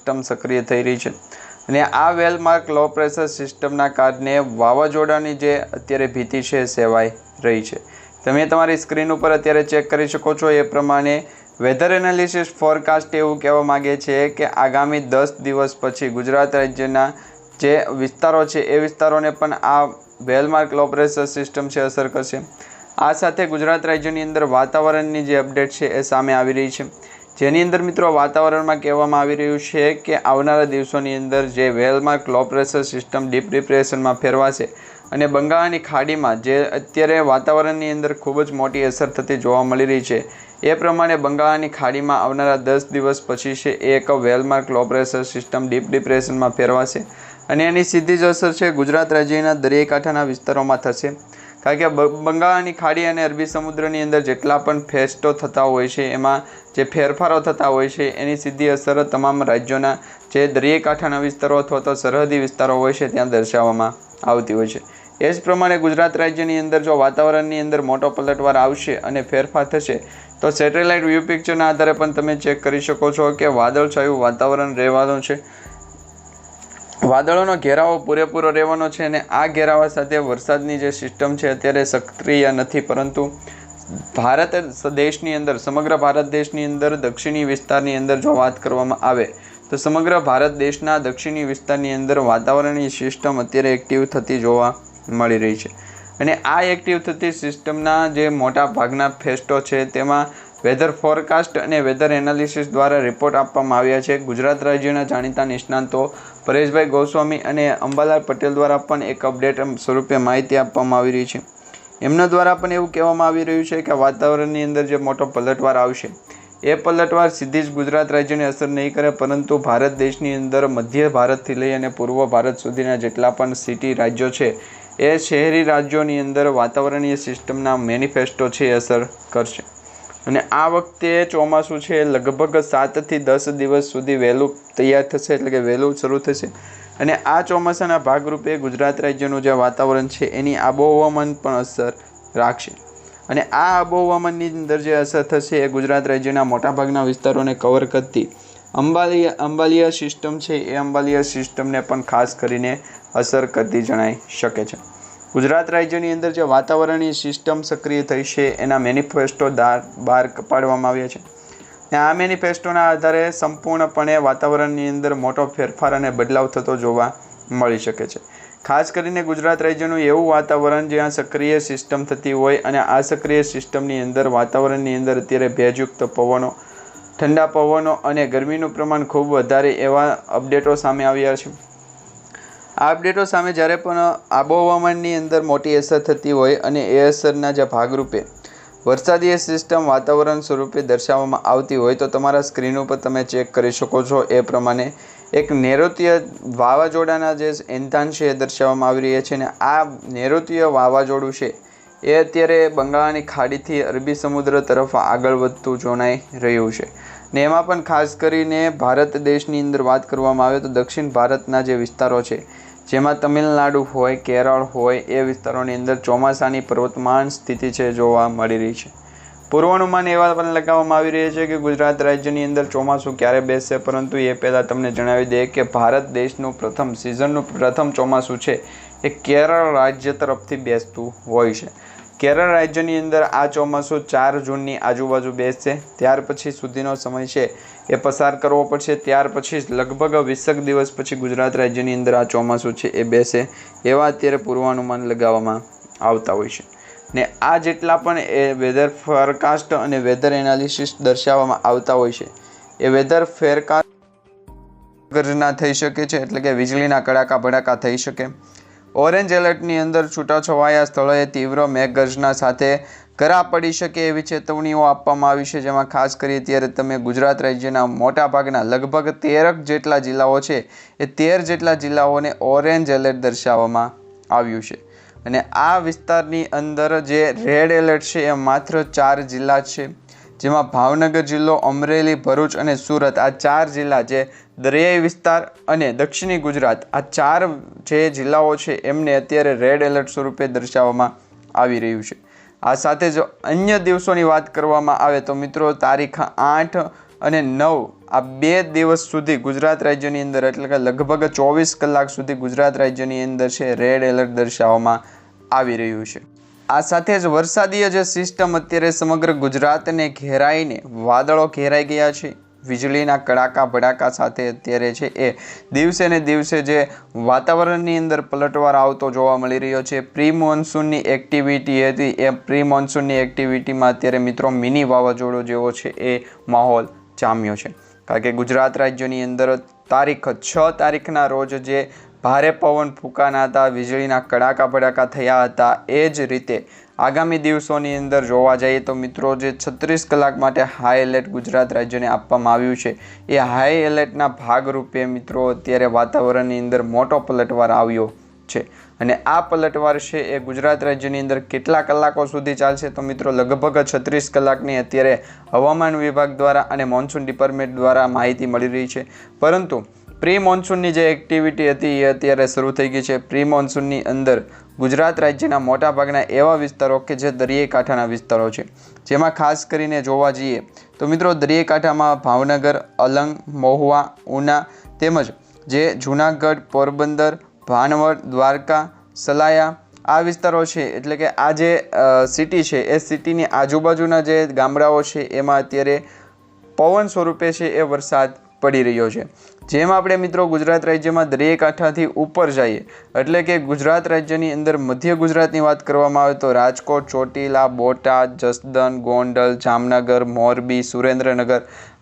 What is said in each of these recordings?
System સક્રિય થઈ રહી છે અને આ વેલમાર્ક લો પ્રેશર સિસ્ટમના કારણે વાવાઝોડાની જે અત્યારે ભીતિ છે સેવાઈ રહી છે। તમે તમારી સ્ક્રીન ઉપર અત્યારે ચેક કરી શકો છો। એ પ્રમાણે વેધર એનાલિસિસ ફોરકાસ્ટ એવું કહેવા માગે છે કે આગામી 10 દિવસ પછી ગુજરાત રાજ્યના જે વિસ્તારો છે એ વિસ્તારોને પણ આ વેલમાર્ક લો પ્રેશર સિસ્ટમ છે અસર કરશે। આ સાથે ગુજરાત રાજ્યની અંદર વાતાવરણની જે અપડેટ છે એ સામે આવી રહી છે, જેની અંદર મિત્રો વાતાવરણમાં કહેવામાં આવી રહ્યું છે કે આવનારા દિવસોની અંદર જે well-marked low pressure system deep ડિપ્રેશનમાં ફેરવાશે અને બંગાળની ખાડીમાં જે અત્યારે વાતાવરણની અંદર ખૂબ જ મોટી અસર થતી જોવા મળી રહી છે, એ પ્રમાણે બંગાળની ખાડીમાં આવનારા 10 દિવસ પછી છે એક well-marked low pressure system deep ડિપ્રેશનમાં ફેરવાશે અને એની સીધી જ અસર છે ગુજરાત રાજ્યના દરિયાકાંઠાના વિસ્તારોમાં થશે। કારણ કે બંગાળની ખાડી અને અરબી સમુદ્રની અંદર જેટલા પણ ફેસ્ટો થતા હોય છે એમાં જે ફેરફારો થતા હોય છે એની સીધી અસર તમામ રાજ્યોના જે દરિયાકાંઠાના વિસ્તારો અથવા તો સરહદી વિસ્તારો હોય છે ત્યાં દર્શાવવામાં આવતી હોય છે। એ જ પ્રમાણે ગુજરાત રાજ્યની અંદર જો વાતાવરણની અંદર મોટો પલટવાર આવશે અને ફેરફાર થશે તો સેટેલાઇટ વ્યૂ પિક્ચરના આધારે પણ તમે ચેક કરી શકો છો કે વાદળછાયું વાતાવરણ રહેવાનું છે, વાદળોનો ઘેરાવો પૂરેપૂરો રહેવાનો છે અને આ ઘેરાવા સાથે વરસાદની જે સિસ્ટમ છે અત્યારે સક્રિય નથી, પરંતુ ભારત દેશની અંદર સમગ્ર ભારત દેશની અંદર દક્ષિણી વિસ્તારની અંદર જો વાત કરવામાં આવે તો સમગ્ર ભારત દેશના દક્ષિણી વિસ્તારની અંદર વાતાવરણની સિસ્ટમ અત્યારે એક્ટિવ થતી જોવા મળી રહી છે અને આ એક્ટિવ થતી સિસ્ટમના જે મોટા ભાગના ફેસ્ટો છે તેમાં વેધર ફોરકાસ્ટ અને વેધર એનાલિસિસ દ્વારા રિપોર્ટ આપવામાં આવ્યા છે। ગુજરાત રાજ્યના જાણીતા નિષ્ણાંતો પરેશભાઈ ગોસ્વામી અને અંબાલાલ પટેલ દ્વારા પણ એક અપડેટ સ્વરૂપે માહિતી આપવામાં આવી રહી છે। એમના દ્વારા પણ એવું કહેવામાં આવી રહ્યું છે કે વાતાવરણની અંદર જે મોટો પલટવાર આવશે એ પલટવાર સીધી જ ગુજરાત રાજ્યને અસર નહીં કરે, પરંતુ ભારત દેશની અંદર મધ્ય ભારતથી લઈ અને પૂર્વ ભારત સુધીના જેટલા પણ સિટી રાજ્યો છે એ શહેરી રાજ્યોની અંદર વાતાવરણીય સિસ્ટમના મેનિફેસ્ટો છે એ અસર કરશે અને આ વખતે ચોમાસું છે લગભગ 7 થી 10 દિવસ સુધી વહેલું તૈયાર થશે, એટલે કે વહેલું શરૂ થશે અને આ ચોમાસાના ભાગરૂપે ગુજરાત રાજ્યનું જે વાતાવરણ છે એની આબોહવામાં પણ અસર રાખશે અને આ આબોહવાની અંદર જે અસર થશે એ ગુજરાત રાજ્યના મોટાભાગના વિસ્તારોને કવર કરતી અંબાલિયા સિસ્ટમ છે એ અંબાલિયા સિસ્ટમને પણ ખાસ કરીને અસર કરતી જણાઈ શકે છે। ગુજરાત રાજ્યની અંદર જે વાતાવરણીય સિસ્ટમ સક્રિય થઈ છે એના મેનિફેસ્ટો બહાર પાડવામાં આવ્યા છે અને આ મેનિફેસ્ટોના આધારે સંપૂર્ણપણે વાતાવરણની અંદર મોટો ફેરફાર અને બદલાવ થતો જોવા મળી શકે છે। ખાસ કરીને ગુજરાત રાજ્યનું એવું વાતાવરણ જ્યાં સક્રિય સિસ્ટમ થતી હોય અને આ સક્રિય સિસ્ટમની અંદર વાતાવરણની અંદર અત્યારે ભેજયુક્ત પવનો, ઠંડા પવનો અને ગરમીનું પ્રમાણ ખૂબ વધારે એવા અપડેટો સામે આવ્યા છે। આ અપડેટો સામે જ્યારે પણ આબોહવાની અંદર મોટી અસર થતી હોય અને એ અસરના જે ભાગરૂપે વરસાદીય સિસ્ટમ વાતાવરણ સ્વરૂપે દર્શાવવામાં આવતી હોય તો તમારા સ્ક્રીન ઉપર તમે ચેક કરી શકો છો એ પ્રમાણે એક નૈઋત્ય વાવાઝોડાના જે એંધાન છે એ દર્શાવવામાં આવી રહ્યા છે અને આ નૈઋત્ય વાવાઝોડું છે એ અત્યારે બંગાળની ખાડીથી અરબી સમુદ્ર તરફ આગળ વધતું જોનાઈ રહ્યું છે ને એમાં પણ ખાસ કરીને ભારત દેશની અંદર વાત કરવામાં આવે તો દક્ષિણ ભારતના જે વિસ્તારો છે જેમાં તમિલનાડુ હોય, કેરળ હોય એ વિસ્તારોની અંદર ચોમાસાની પર્વતમાન સ્થિતિ છે જોવા મળી રહી છે। પૂર્વાનુમાન એવા પણ લગાવવામાં આવી રહ્યા છે કે ગુજરાત રાજ્યની અંદર ચોમાસું ક્યારે બેસશે, પરંતુ એ પહેલાં તમને જણાવી દઈએ કે ભારત દેશનું સિઝનનું પ્રથમ ચોમાસું છે એ કેરળ રાજ્ય તરફથી બેસતું હોય છે। કેરળ રાજ્યની અંદર આ ચોમાસું 4 જૂનની આજુબાજુ બેસશે, ત્યાર પછી સુધીનો સમય છે એ પસાર કરવો પડશે, ત્યાર પછી લગભગ 20 દિવસ પછી ગુજરાત રાજ્યની અંદર આ ચોમાસું છે એ બેસે એવા અત્યારે પૂર્વાનુમાન લગાવવામાં આવતા હોય છે ને આ જેટલા પણ એ વેધર ફોરકાસ્ટ અને વેધર એનાલિસિસ દર્શાવવામાં આવતા હોય છે એ વેધર ફોરકાસ્ટ ગર્જના થઈ શકે છે, એટલે કે વીજળીના કડાકા ભડાકા થઈ શકે। ઓરેન્જ એલર્ટની અંદર છૂટાછવાયા સ્થળોએ તીવ્ર મેઘગર્જના સાથે કરા પડી શકે એવી ચેતવણીઓ આપવામાં આવી છે, જેમાં ખાસ કરી અત્યારે તમે ગુજરાત રાજ્યના મોટાભાગના લગભગ 13 જેટલા જિલ્લાઓ છે એ 13 જેટલા જિલ્લાઓને ઓરેન્જ એલર્ટ દર્શાવવામાં આવ્યું છે અને આ વિસ્તારની અંદર જે રેડ એલર્ટ છે એ માત્ર 4 જિલ્લા છે, જેમાં ભાવનગર જિલ્લો, અમરેલી, ભરૂચ અને સુરત આ 4 જિલ્લા જે દરિયાઈ વિસ્તાર અને દક્ષિણી ગુજરાત આ 4 જે જિલ્લાઓ છે એમને અત્યારે રેડ એલર્ટ સ્વરૂપે દર્શાવવામાં આવી રહ્યું છે। આ સાથે જો અન્ય દિવસોની વાત કરવામાં આવે તો મિત્રો તારીખ 8, અને 9 આ 2 દિવસ સુધી ગુજરાત રાજ્યની અંદર એટલે કે લગભગ 24 કલાક સુધી ગુજરાત રાજ્યની અંદર છે રેડ એલર્ટ દર્શાવવામાં આવી રહ્યું છે। આ સાથે જ વરસાદીય જે સિસ્ટમ અત્યારે સમગ્ર ગુજરાતને ઘેરાઈને વાદળો ઘેરાઈ ગયા છે। વીજળીના કડાકા ભડાકા સાથે અત્યારે છે એ દિવસે ને દિવસે જે વાતાવરણની અંદર પલટવાર આવતો જોવા મળી રહ્યો છે। પ્રી મોન્સૂનની એક્ટિવિટી હતી એ પ્રી મોન્સૂનની એક્ટિવિટીમાં અત્યારે મિત્રો મિની વાવાઝોડો જેવો છે એ માહોલ જામ્યો છે। કારણ કે ગુજરાત રાજ્યની અંદર તારીખ 6 તારીખના રોજ જે ભારે પવન ફૂંકાના હતા, વીજળીના કડાકા ભડાકા થયા હતા, એ જ રીતે આગામી દિવસોની અંદર જોવા જઈએ તો મિત્રો જે 36 કલાક માટે હાઈ એલર્ટ ગુજરાત રાજ્યને આપવામાં આવ્યું છે એ હાઈ એલર્ટના ભાગરૂપે મિત્રો અત્યારે વાતાવરણની અંદર મોટો પલટવાર આવ્યો છે। અને આ પલટવાર છે એ ગુજરાત રાજ્યની અંદર કેટલા કલાકો સુધી ચાલશે તો મિત્રો લગભગ 36 કલાકની અત્યારે હવામાન વિભાગ દ્વારા અને મોન્સૂન ડિપાર્ટમેન્ટ દ્વારા માહિતી મળી રહી છે। પરંતુ પ્રી મોન્સૂનની જે એક્ટિવિટી હતી એ અત્યારે શરૂ થઈ ગઈ છે। પ્રી મોન્સૂનની અંદર ગુજરાત રાજ્યના મોટાભાગના એવા વિસ્તારો કે જે દરિયાઈ કાંઠાના વિસ્તારો છે, જેમાં ખાસ કરીને જોવા જઈએ તો મિત્રો દરિયાઈ કાંઠામાં ભાવનગર, અલંગ, મહુવા, ઉના તેમજ જે જૂનાગઢ, પોરબંદર, ભાનવડ, દ્વારકા, સલાયા આ વિસ્તારો છે એટલે કે આ જે સિટી છે એ સિટીની આજુબાજુના જે ગામડાઓ છે એમાં અત્યારે પવન સ્વરૂપે છે એ વરસાદ પડી રહ્યો છે। જેમ આપણે મિત્રો ગુજરાત રાજ્યમાં દરિયાઈ કાંઠાથી ઉપર જઈએ એટલે કે ગુજરાત રાજ્યની અંદર મધ્ય ગુજરાતની વાત કરવામાં આવે તો રાજકોટ, ચોટીલા, બોટાદ, જસદન, ગોંડલ, જામનગર, મોરબી, સુરેન્દ્રનગર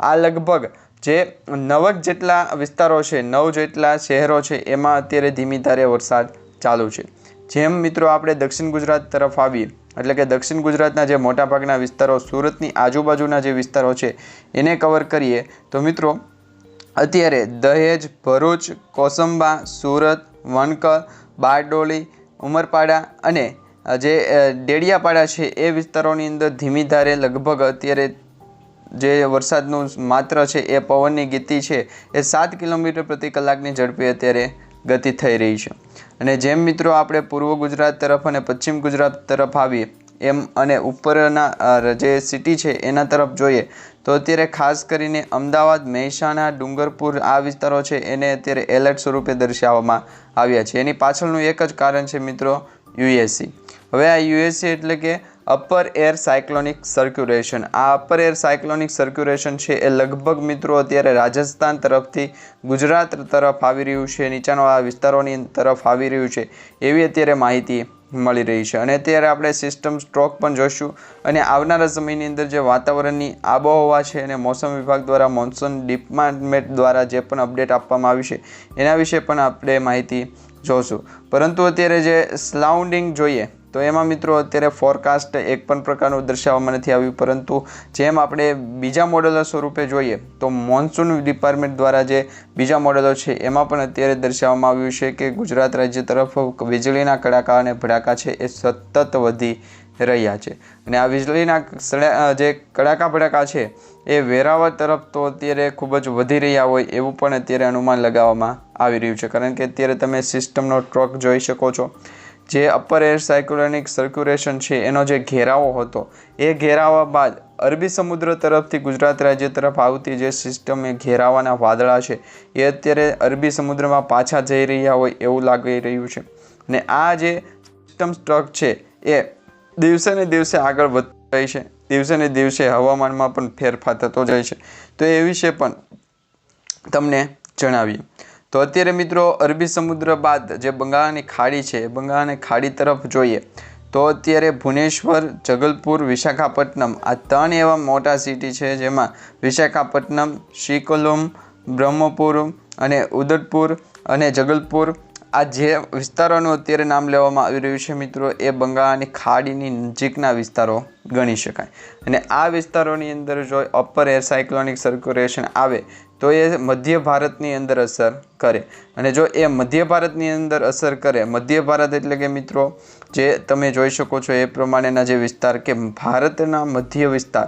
આ લગભગ જે 9 જેટલા વિસ્તારો છે, 9 જેટલા શહેરો છે એમાં અત્યારે ધીમી ધારે વરસાદ ચાલુ છે। જેમ મિત્રો આપણે દક્ષિણ ગુજરાત તરફ આવીએ એટલે કે દક્ષિણ ગુજરાતના જે મોટાભાગના વિસ્તારો, સુરતની આજુબાજુના જે વિસ્તારો છે એને કવર કરીએ તો મિત્રો અત્યારે દહેજ, ભરૂચ, કોસંબા, સુરત, વણકર, બારડોલી, ઉમરપાડા અને જે ડેડિયાપાડા છે એ વિસ્તારોની અંદર ધીમી ધારે લગભગ અત્યારે જે વરસાદનું માત્ર છે એ પવનની ગતિ છે એ 7 કિલોમીટર પ્રતિ કલાકની ઝડપે અત્યારે ગતિ થઈ રહી છે। અને જેમ મિત્રો આપણે પૂર્વ ગુજરાત તરફ અને પશ્ચિમ ગુજરાત તરફ આવીએ એમ અને ઉપરના જે સિટી છે એના તરફ જોઈએ તો અત્યારે ખાસ કરીને અમદાવાદ, મહેસાણા, ડુંગરપુર આ વિસ્તારો છે એને અત્યારે એલર્ટ સ્વરૂપે દર્શાવવામાં આવ્યા છે। એની પાછળનું એક જ કારણ છે મિત્રો યુએસી। હવે આ યુએસી એટલે કે અપર એર સાયક્લોનિક સર્ક્યુલેશન। આ અપર એર સાયક્લોનિક સર્ક્યુલેશન છે એ લગભગ મિત્રો અત્યારે રાજસ્થાન તરફથી ગુજરાત તરફ આવી રહ્યું છે, નીચાણવાળા વિસ્તારોની તરફ આવી રહ્યું છે એવી અત્યારે માહિતી મળી રહી છે। અને અત્યારે આપણે સિસ્ટમ સ્ટ્રોક પણ જોઈશું અને આવનારા સમયની અંદર જે વાતાવરણની આબોહવા છે અને મોસમ વિભાગ દ્વારા મોન્સૂન ડિપાર્ટમેન્ટ દ્વારા જે પણ અપડેટ આપવામાં આવી છે એના વિશે પણ આપણે માહિતી જોઈશું। પરંતુ અત્યારે જે સરાઉન્ડિંગ જોઈએ તો એમાં મિત્રો અત્યારે ફોરકાસ્ટ એક પણ પ્રકારનું દર્શાવવામાં નથી આવ્યું। પરંતુ જેમ આપણે બીજા મોડેલો સ્વરૂપે જોઈએ તો મોન્સૂન ડિપાર્ટમેન્ટ દ્વારા જે બીજા મોડેલો છે એમાં પણ અત્યારે દર્શાવવામાં આવ્યું છે કે ગુજરાત રાજ્ય તરફ વીજળીના કડાકા અને ભડાકા છે એ સતત વધી રહ્યા છે। અને આ વીજળીના જે કડાકા ભડાકા છે એ વેરાવળ તરફ તો અત્યારે ખૂબ જ વધી રહ્યા હોય એવું પણ અત્યારે અનુમાન લગાવવામાં આવી રહ્યું છે। કારણ કે અત્યારે તમે સિસ્ટમનો ટ્રક જોઈ શકો છો। જે અપર એર સાયક્લોનિક સર્ક્યુલેશન છે એનો જે ઘેરાવો હતો એ ઘેરાવા બાદ અરબી સમુદ્ર તરફથી ગુજરાત રાજ્ય તરફ આવતી જે સિસ્ટમ એ ઘેરાવાના વાદળા છે એ અત્યારે અરબી સમુદ્રમાં પાછા જઈ રહ્યા હોય એવું લાગી રહ્યું છે। અને આ જે સિસ્ટમ સ્ટ્રક છે એ દિવસે ને દિવસે આગળ વધતી જાય છે, દિવસે ને દિવસે હવામાનમાં પણ ફેરફાર થતો જાય છે। તો એ વિશે પણ તમને જણાવીએ તો અત્યારે મિત્રો અરબી સમુદ્ર બાદ જે બંગાળની ખાડી છે બંગાળની ખાડી તરફ જોઈએ તો અત્યારે ભુવનેશ્વર, જગલપુર, વિશાખાપટ્ટનમ આ 3 એવા મોટા સિટી છે જેમાં વિશાખાપટ્ટનમ, શ્રીકાકુલમ, બ્રહ્મપુર અને ઉદયપુર અને જગલપુર આ જે વિસ્તારોનું અત્યારે નામ લેવામાં આવી રહ્યું છે મિત્રો એ બંગાળની ખાડીની નજીકના વિસ્તારો ગણી શકાય। અને આ વિસ્તારોની અંદર જો અપર એર સાયક્લોનિક સર્ક્યુલેશન આવે તો એ મધ્ય ભારતની અંદર અસર કરે। અને જો એ મધ્ય ભારતની અંદર અસર કરે, મધ્ય ભારત એટલે કે મિત્રો જે તમે જોઈ શકો છો એ પ્રમાણેના જે વિસ્તાર કે ભારતના મધ્ય વિસ્તાર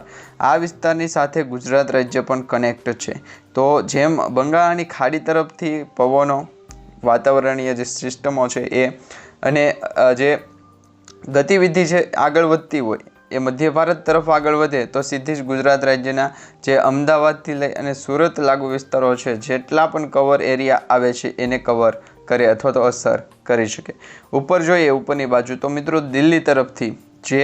આ વિસ્તારની સાથે ગુજરાત રાજ્ય પણ કનેક્ટ છે। તો જેમ બંગાળની ખાડી તરફથી પવનો, વાતાવરણીય જે સિસ્ટમો છે એ અને જે ગતિવિધિ છે આગળ વધતી હોય એ મધ્ય ભારત તરફ આગળ વધે તો સીધી જ ગુજરાત રાજ્યના જે અમદાવાદથી લઈ અને સુરત લાગુ વિસ્તારો છે જેટલા પણ કવર એરિયા આવે છે એને કવર કરે અથવા તો અસર કરી શકે। ઉપર જોઈએ ઉપરની બાજુ તો મિત્રો દિલ્હી તરફથી જે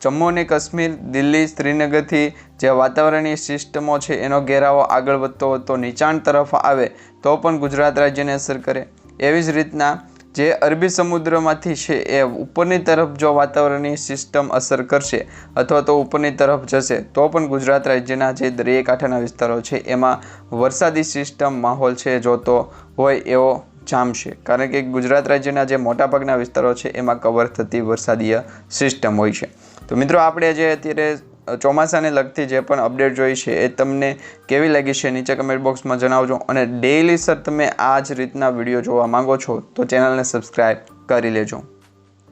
જમ્મુ અને કાશ્મીર દિલ્હી શ્રીનગરથી જે વાતાવરણીય સિસ્ટમો છે એનો ઘેરાવો આગળ વધતો નીચાણ તરફ આવે તો પણ ગુજરાત રાજ્યને અસર કરે। એવી જ રીતના જે અરબી સમુદ્રમાંથી છે એ ઉપરની તરફ જો વાતાવરણીય સિસ્ટમ અસર કરશે અથવા તો ઉપરની તરફ જશે તો પણ ગુજરાત રાજ્યના જે દરિયાકાંઠાના વિસ્તારો છે એમાં વરસાદી સિસ્ટમ માહોલ છે જોતો હોય એવો જામશે, કારણ કે ગુજરાત રાજ્યના જે મોટાભાગના વિસ્તારો છે એમાં કવર થતી વરસાદીય સિસ્ટમ હોય છે। તો મિત્રો આપણે જે અત્યારે ચોમાસાને લગતી જે પણ અપડેટ જોઈ છે એ તમને કેવી લાગી છે નીચે કમેન્ટ બોક્સમાં જણાવજો અને ડેઇલી સર તમે આ જ રીતના વિડીયો જોવા માંગો છો તો ચેનલને સબસ્ક્રાઈબ કરી લેજો।